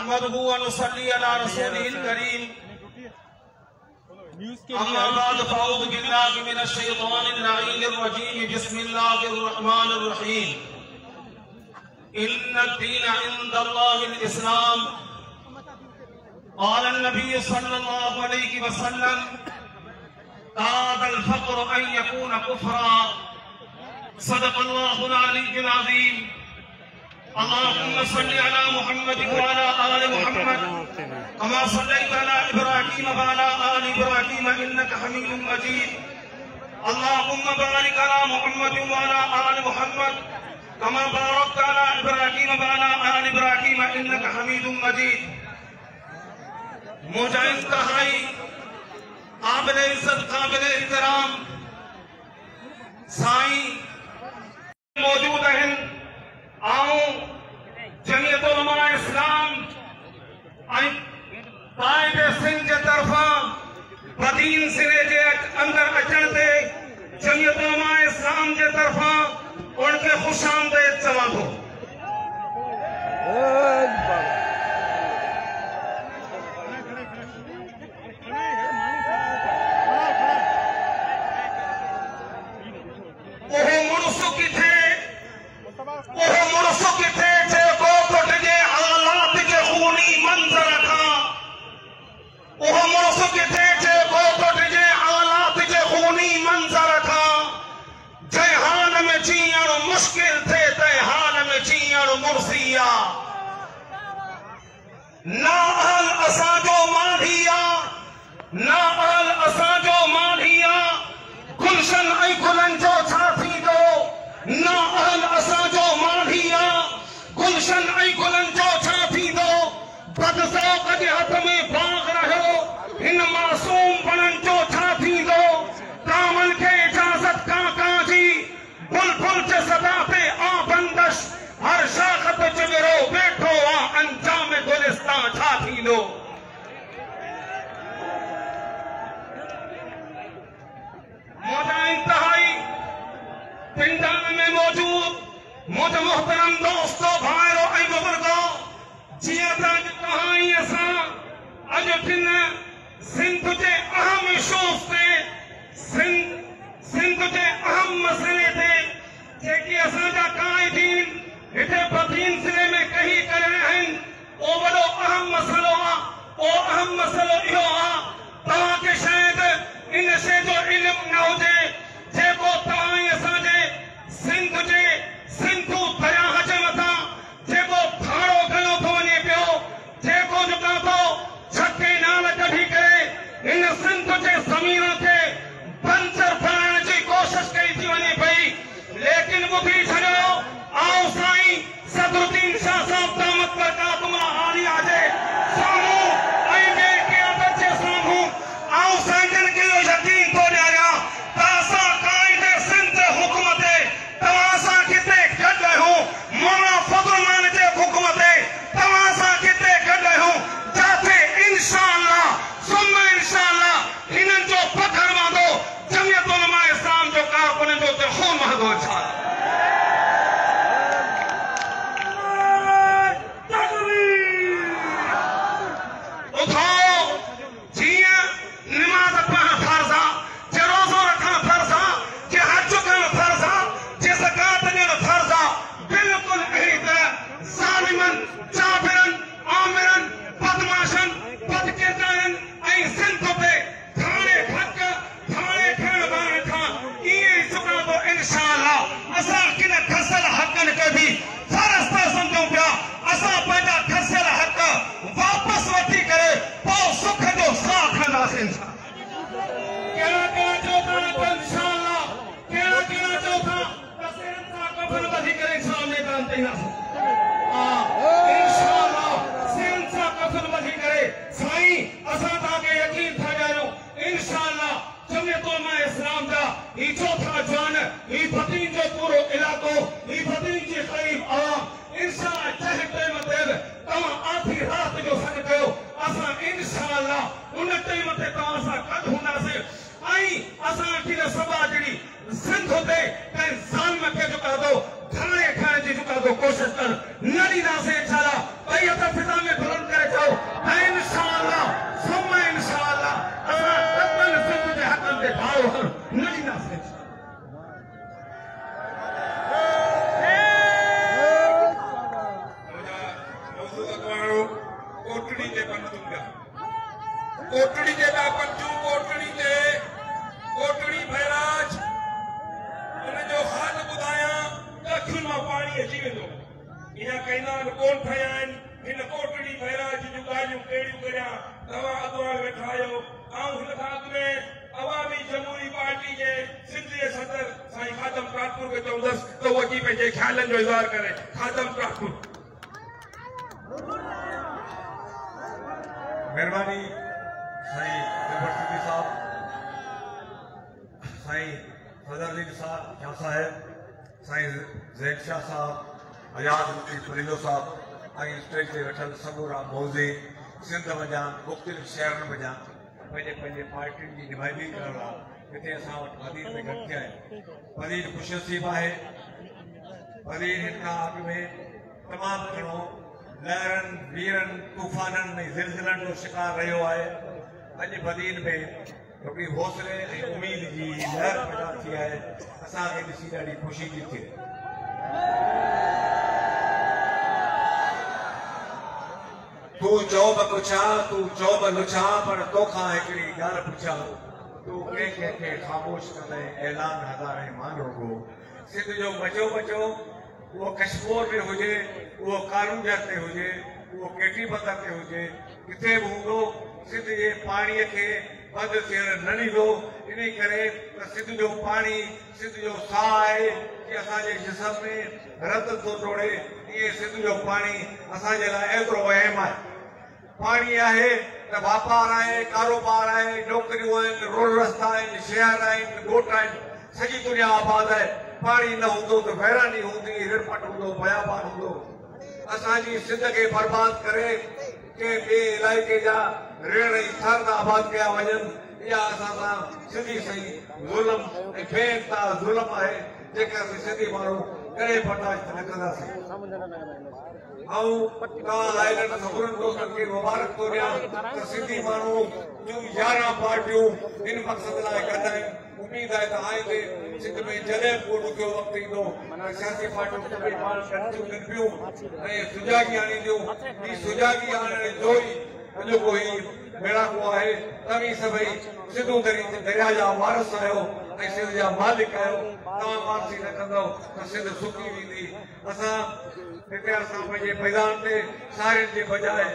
नहमदुहु व नुसल्ली अला रसूलिहिल करीम। अम्मा बाद फ़अऊज़ु बिल्लाहि मिनश शैतानिर रजीम। बिस्मिल्लाहिर रहमानिर रहीम। इन्नद दीन इंदल्लाहिल इस्लाम। क़ाल नबी सल्लल्लाहु अलैहि वसल्लम कादल फ़क़्रु अन यकून कुफ़रा। सदक़ल्लाहुल अलीयुल अज़ीम। अल्लाहुम्मा सल्लि अला मुहम्मद व अला आलि मुहम्मद कमा सल्लैता अला इब्राहीम व अला आलि इब्राहीम इन्नका हमीदुम मजीद। अल्लाहुम्मा बारिक अला मुहम्मद व अला आलि मुहम्मद कमा बारकता अला इब्राहीम व अला आलि इब्राहीम इन्नका हमीदुम मजीद। मुझे इंतहाई काबिल इज्जत काबिल एहतराम साईं मौजूद हैं। आऊं जमीयत उलमा इस्लाम कायदे सिंध जे तरफा बदीन सिरे जे अंदर अचण ते जमीयत उलमा इस्लाम जे तरफा उनके खुशामदीद चवां थो। गुलशन ऐं गुलन जो छा थींदो? ना अहल असांजो माढ़िया गुलशन ऐं गुलन जो छा थींदो? बदज़ौक़ जे हथ में बाग़ रहियो हिन मासूम बननि जो छा थींदो? कामन खे इजाज़त कां जी बुलबुल जे सदा ते आ बंदश हर शाख ते चिगरो वेठो आ अंजाम गुलिस्तां छा थींदो? इंतहाई पिंडन में मौजूद मुझ मोहतरम दोस्तों भाइयों ऐं बुजुर्गों जिया तक कहानी असां अज किन सिंध जे अहम इशूज़ ते सिंध जे अहम मसइले ते जेके असांजा काइदीन हिते बदीन सिरे में कही करे आहिनि ओ वॾो अहम मसइलो आहे। ओ अहम मसइलो इहो आहे तव्हांखे शायद इन शइ जो इल्मु न हुजे जेको तव्हां असांजे सिंधु दरियाह जे मथां जेको भाड़ो गयो थो वञे पियो, जेको जेका थो छके नाल कढी करे इन सिंध जे ज़मीन खे बंजर बनाइण जी कोशिश कई थी वञे पई। लेकिन ॿुधी छॾियो आओ साईं सदरुद्दीन शाह साहब दामत बरकातुहुम आलिया जे साम्हूं ऐं ॿिए क़यादत जे साम्हूं आओ साईं जन खे इहो यकीन थो ॾियारियां त असां काइदे सिंध जे हुकुम ते तव्हां सां किथे गॾु आहियूं। मौलाना फज़लुर जे हुकुम ते तव्हां सां किथे गॾु आहियूं जिथे इंशाअल्लाह सुम्मा इंशाअल्लाह हिननि जो पथर वांदो जमीयत उलमा इस्लाम जो कारकुन जो ते खून वहंदो छा। कोशिश कर नड़ी ना से चला भाई फिजा में बुलंद करे ठाकुर खे चवंदसि त उहो अची पंहिंजे ख़्यालनि जो इज़हार करे। खादम ठाकुर। मेहरबानी साईं यूनिवर्सिटी साहब, साईं सदरुद्दीन शाह साहब, साईं ज़ैद शाह साहब, आज़ाद मुफ्ती फरीदो साहब ऐं स्टेज ते वेठल समूरा मौज़े सिंध वञा मुख़्तलिफ़ शहरनि वञा पंहिंजे पंहिंजे पार्टियुनि जी नुमाइंदगी करण लाइ हिते असां वटि वज़ीर में गॾु थिया आहिनि। वज़ीर ख़ुशनसीब आहे। वज़ीर हिन खां अॻु में तमामु घणो लहरनि वीरनि तूफ़ाननि ऐं ज़िलज़िलनि जो शिकार रहियो आहे। अॼु वज़ीर में हिकिड़ी हौसले ऐं उमेद जी लहर पैदा थी आहे। असांखे ॾिसी ॾाढी ख़ुशी थी थिए। तूं चओ बि पुछां, तूं चओ बि लुछां, पर तोखां हिकिड़ी ॻाल्हि पुछां। तूं कंहिंखे ख़ामोश कंदे ऐलान हज़ारे मान रुगो। सिंध जो बचो बचो, उहो कश्मीर में हुजे, उहो कालूंजर ते हुजे, उहो केटी पथर ते हुजे, किथे बि हूंदो, सिंध जे पाणीअ खे बंदि थियणु न ॾींदो। इन करे त सिंध जो पाणी सिंध जो साह आहे कि असांजे जिस्म में रत थो टोड़े। इहे सिंध जो पाणी असांजे लाइ एतिरो अहम आहे। पाणी आहे त वापार आहे, कारोबार आहे, नौकरियूं आहिनि, रोड रस्ता आहिनि, शहर आहिनि, ॻोठ आहिनि, सॼी दुनिया आबाद आहे। पाणी न हूंदो त वैरानी हूंदी, रिड़पट हूंदो, बयाबान हूंदो। असांजी सिंध खे बर्बाद करे के ॿिए इलाइक़े जा ऋण ऐं थर आबाद कया वञनि, इहा असां सां सिंधी सही ज़ुल्म ऐं बेइंतहा ज़ुल्म आहे जेके असीं सिंधी माण्हू कॾहिं बर्दाश्त न कंदासीं। तव्हां आइलैंड सभिनी दोस्तनि खे मुबारक थो ॾियां त सिंधी माण्हू जूं 11 पार्टियूं इन मक़सद लाइ कंदा आहिनि। उमेद आहे त आईंदे सिंध में जॾहिं को ॾुखियो वक़्तु ईंदो सियासी पार्टियूं गॾिबियूं ऐं सुजागी आणींदियूं। ही सुजागी आणण जो ई अॼोको ही बेड़ाको आहे। तव्हीं सभई सिंधू दरिया जा वारस आहियो ऐं सिंध जा मालिक आहियो। तव्हां मानसी न कंदव त सिंध सुकी वेंदी। असां पंहिंजे मैदान ते सारियुनि जे बजाए